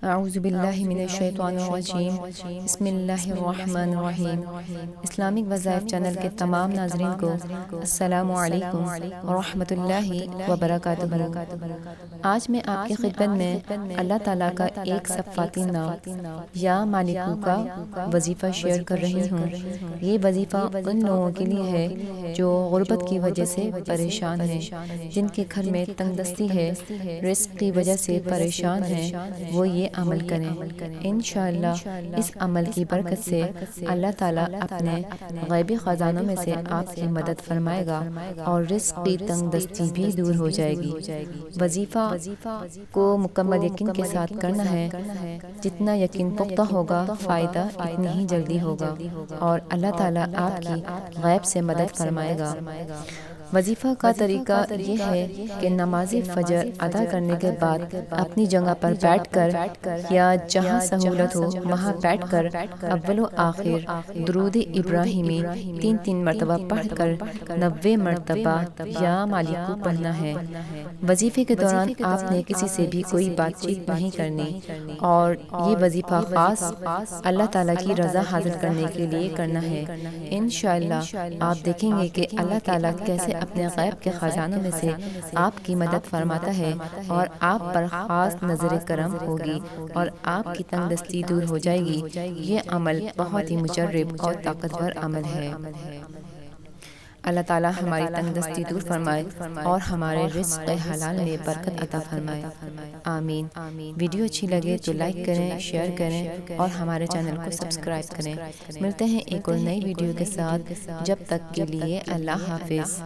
اعوذ باللہ من الشیطان الرجیم بسم اللہ الرحمن الرحیم۔ اسلامک وظائف چینل کے تمام ناظرین کو السلام علیکم ورحمۃ اللہ وبرکاتہ۔ آج میں آپ کی خدمت میں اللہ تعالیٰ کا ایک صفاتی نام یا مالکو کا وظیفہ شیئر کر رہی ہوں۔ یہ وظیفہ ان لوگوں کے لیے ہے جو غربت کی وجہ سے پریشان ہیں، جن کے گھر میں تنگ دستی ہے، رزق کی وجہ سے پریشان ہیں، وہ یہ عمل کریں۔ انشاءاللہ اس عمل کی برکت سے اللہ تعالیٰ اپنے غیبی خزانوں میں سے آپ کی مدد فرمائے گا اور رزق کی تنگ دستی بھی دور ہو جائے گی۔ وظیفہ کو مکمل یقین کے ساتھ کرنا ہے۔ جتنا یقین پختہ ہوگا، فائدہ اتنی ہی جلدی ہوگا اور اللہ تعالیٰ آپ کی غیب سے مدد فرمائے گا۔ وظیفہ کا طریقہ یہ ہے کہ نماز فجر ادا کرنے کے بعد اپنی جگہ پر بیٹھ کر یا جہاں سہولت ہو وہاں بیٹھ کر اول و آخر درود ابراہیمی 3 مرتبہ پڑھ کر 90 مرتبہ یا مالکو پڑھنا ہے۔ وظیفے کے دوران آپ نے کسی سے بھی کوئی بات چیت نہیں کرنی اور یہ وظیفہ خاص اللہ تعالیٰ کی رضا حاصل کرنے کے لیے کرنا ہے۔ انشاءاللہ آپ دیکھیں گے کہ اللہ تعالیٰ کیسے اپنے غیب کے خزانوں میں سے آپ کی مدد فرماتا ہے اور آپ پر خاص نظر کرم ہوگی اور آپ کی تنگ دستی دور ہو جائے گی۔ یہ عمل بہت ہی مجرب اور طاقتور عمل ہے۔ اللہ تعالیٰ ہماری تنگ دستی دور فرمائے اور ہمارے رزق حلال میں برکت عطا فرمائے، آمین۔ ویڈیو اچھی لگے تو لائک کریں، شیئر کریں اور ہمارے چینل کو سبسکرائب کریں۔ ملتے ہیں ایک اور نئی ویڈیو کے ساتھ، جب تک کے لیے اللہ حافظ۔